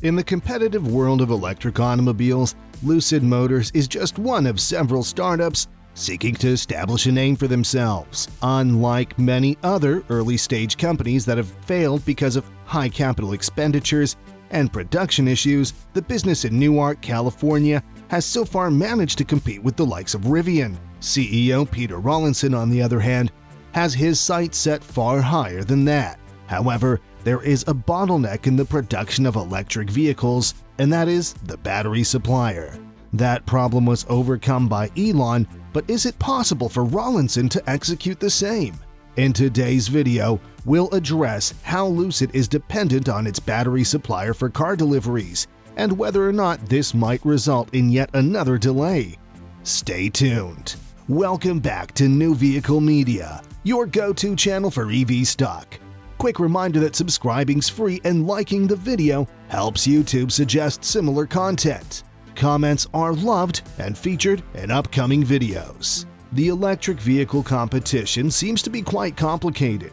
In the competitive world of electric automobiles, Lucid Motors is just one of several startups seeking to establish a name for themselves. Unlike many other early-stage companies that have failed because of high capital expenditures and production issues, the business in Newark, California has so far managed to compete with the likes of Rivian. CEO Peter Rawlinson, on the other hand, has his sights set far higher than that. However, there is a bottleneck in the production of electric vehicles, and that is the battery supplier. That problem was overcome by Elon, but is it possible for Rawlinson to execute the same? In today's video, we'll address how Lucid is dependent on its battery supplier for car deliveries, and whether or not this might result in yet another delay. Stay tuned. Welcome back to New Vehicle Media, your go-to channel for EV stock. Quick reminder that subscribing's free and liking the video helps YouTube suggest similar content. Comments are loved and featured in upcoming videos. The electric vehicle competition seems to be quite complicated.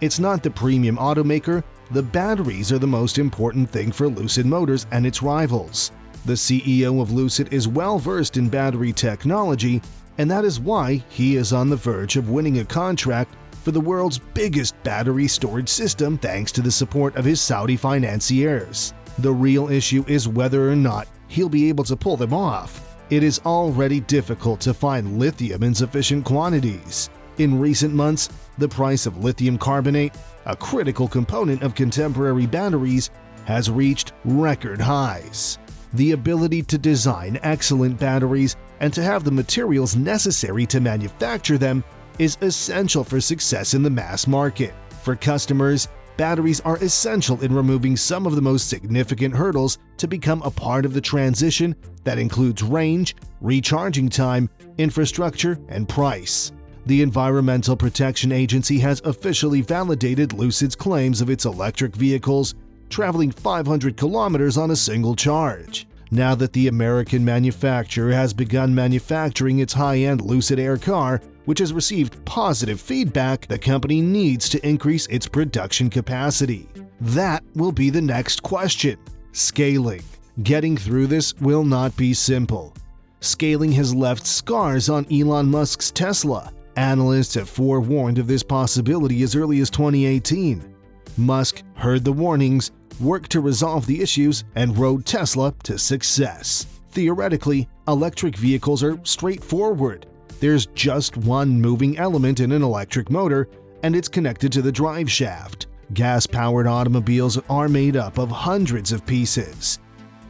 It's not the premium automaker, the batteries are the most important thing for Lucid Motors and its rivals. The CEO of Lucid is well versed in battery technology, and that is why he is on the verge of winning a contract for the world's biggest battery storage system thanks to the support of his Saudi financiers. The real issue is whether or not he'll be able to pull them off. It is already difficult to find lithium in sufficient quantities. In recent months, the price of lithium carbonate, a critical component of contemporary batteries, has reached record highs. The ability to design excellent batteries and to have the materials necessary to manufacture them is essential for success in the mass market. For customers, batteries are essential in removing some of the most significant hurdles to become a part of the transition that includes range, recharging time, infrastructure, and price. The Environmental Protection Agency has officially validated Lucid's claims of its electric vehicles traveling 500 kilometers on a single charge. Now that the American manufacturer has begun manufacturing its high-end Lucid Air car, which has received positive feedback, the company needs to increase its production capacity. That will be the next question. Scaling. Getting through this will not be simple. Scaling has left scars on Elon Musk's Tesla. Analysts have forewarned of this possibility as early as 2018. Musk heard the warnings, worked to resolve the issues, and rode Tesla to success. Theoretically, electric vehicles are straightforward. There's just one moving element in an electric motor, and it's connected to the drive shaft. Gas-powered automobiles are made up of hundreds of pieces.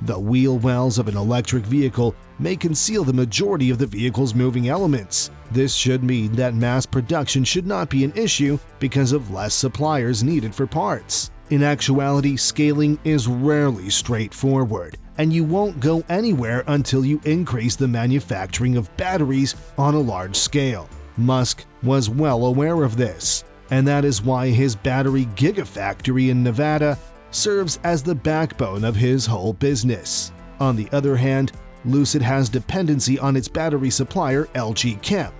The wheel wells of an electric vehicle may conceal the majority of the vehicle's moving elements. This should mean that mass production should not be an issue because of less suppliers needed for parts. In actuality, scaling is rarely straightforward, and you won't go anywhere until you increase the manufacturing of batteries on a large scale. Musk was well aware of this, and that is why his battery gigafactory in Nevada serves as the backbone of his whole business. On the other hand, Lucid has dependency on its battery supplier LG Chem,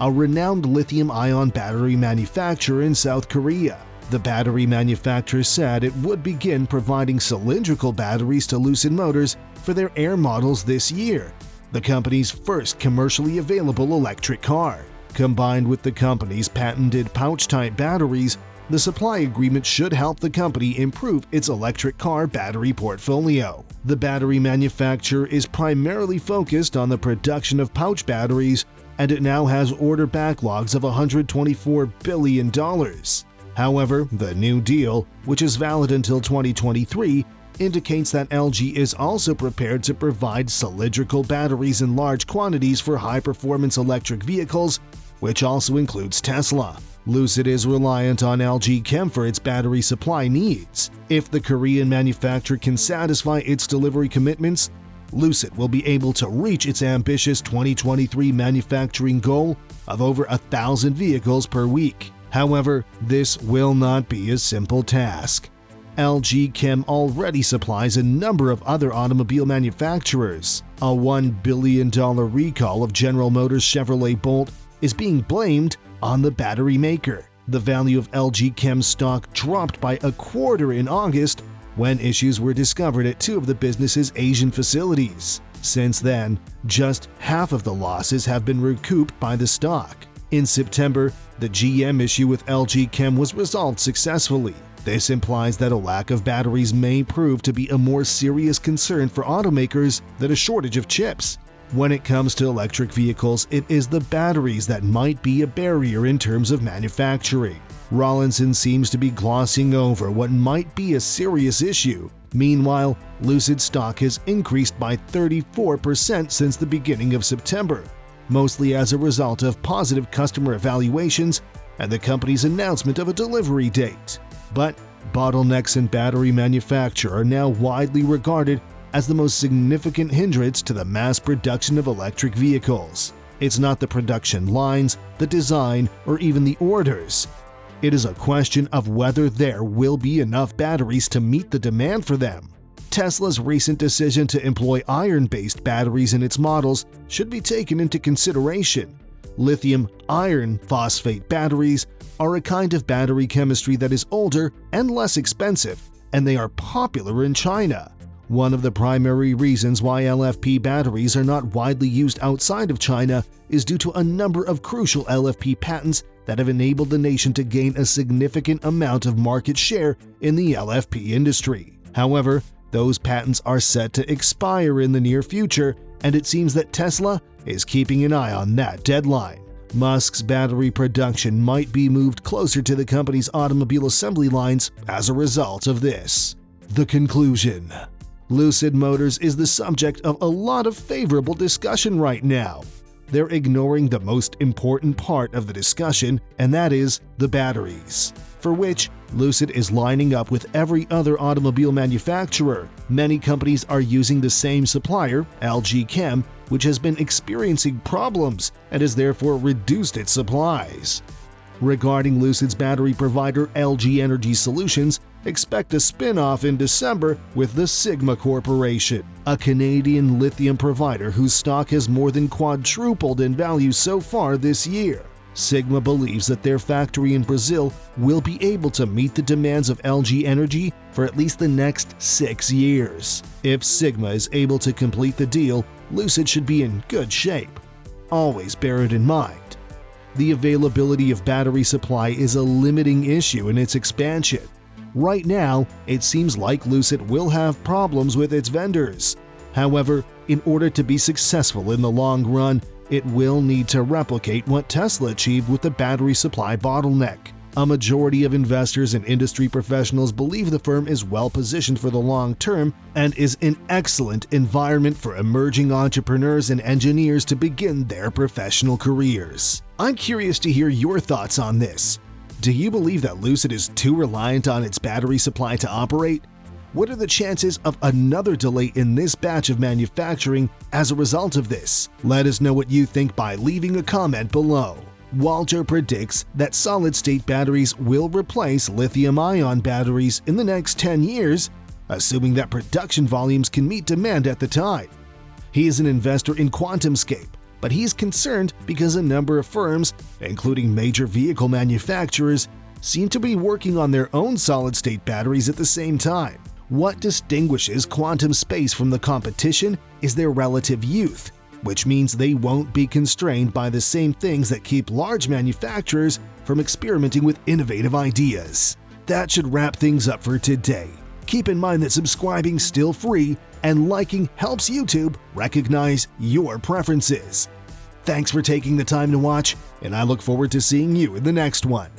a renowned lithium-ion battery manufacturer in South Korea. The battery manufacturer said it would begin providing cylindrical batteries to Lucid Motors for their Air models this year, the company's first commercially available electric car. Combined with the company's patented pouch-type batteries, the supply agreement should help the company improve its electric car battery portfolio. The battery manufacturer is primarily focused on the production of pouch batteries, and it now has order backlogs of $124 billion. However, the new deal, which is valid until 2023, indicates that LG is also prepared to provide cylindrical batteries in large quantities for high-performance electric vehicles, which also includes Tesla. Lucid is reliant on LG Chem for its battery supply needs. If the Korean manufacturer can satisfy its delivery commitments, Lucid will be able to reach its ambitious 2023 manufacturing goal of over 1,000 vehicles per week. However, this will not be a simple task. LG Chem already supplies a number of other automobile manufacturers. A $1 billion recall of General Motors' Chevrolet Bolt is being blamed on the battery maker. The value of LG Chem stock dropped by a quarter in August, when issues were discovered at two of the business's Asian facilities. Since then, just half of the losses have been recouped by the stock. In September, the GM issue with LG Chem was resolved successfully. This implies that a lack of batteries may prove to be a more serious concern for automakers than a shortage of chips. When it comes to electric vehicles, it is the batteries that might be a barrier in terms of manufacturing. Rawlinson seems to be glossing over what might be a serious issue. Meanwhile, Lucid stock has increased by 34% since the beginning of September, mostly as a result of positive customer evaluations and the company's announcement of a delivery date. But bottlenecks in battery manufacture are now widely regarded as the most significant hindrance to the mass production of electric vehicles. It's not the production lines, the design, or even the orders. It is a question of whether there will be enough batteries to meet the demand for them. Tesla's recent decision to employ iron-based batteries in its models should be taken into consideration. Lithium iron phosphate batteries are a kind of battery chemistry that is older and less expensive, and they are popular in China. One of the primary reasons why LFP batteries are not widely used outside of China is due to a number of crucial LFP patents that have enabled the nation to gain a significant amount of market share in the LFP industry. However, those patents are set to expire in the near future, and it seems that Tesla is keeping an eye on that deadline. Musk's battery production might be moved closer to the company's automobile assembly lines as a result of this. The conclusion: Lucid Motors is the subject of a lot of favorable discussion right now. They're ignoring the most important part of the discussion, and that is the batteries, for which Lucid is lining up with every other automobile manufacturer. Many companies are using the same supplier, LG Chem, which has been experiencing problems and has therefore reduced its supplies. Regarding Lucid's battery provider LG Energy Solutions, expect a spin-off in December with the Sigma Corporation, a Canadian lithium provider whose stock has more than quadrupled in value so far this year. Sigma believes that their factory in Brazil will be able to meet the demands of LG Energy for at least the next 6 years. If Sigma is able to complete the deal, Lucid should be in good shape. Always bear it in mind. The availability of battery supply is a limiting issue in its expansion. Right now, it seems like Lucid will have problems with its vendors. However, in order to be successful in the long run, it will need to replicate what Tesla achieved with the battery supply bottleneck. A majority of investors and industry professionals believe the firm is well positioned for the long term and is an excellent environment for emerging entrepreneurs and engineers to begin their professional careers. I'm curious to hear your thoughts on this. Do you believe that Lucid is too reliant on its battery supply to operate? What are the chances of another delay in this batch of manufacturing as a result of this? Let us know what you think by leaving a comment below. Walter predicts that solid-state batteries will replace lithium-ion batteries in the next 10 years, assuming that production volumes can meet demand at the time. He is an investor in QuantumScape, but he's concerned because a number of firms, including major vehicle manufacturers, seem to be working on their own solid-state batteries at the same time. What distinguishes quantum space from the competition is their relative youth, which means they won't be constrained by the same things that keep large manufacturers from experimenting with innovative ideas. That should wrap things up for today. Keep in mind that subscribing's still free and liking helps YouTube recognize your preferences. Thanks for taking the time to watch, and I look forward to seeing you in the next one.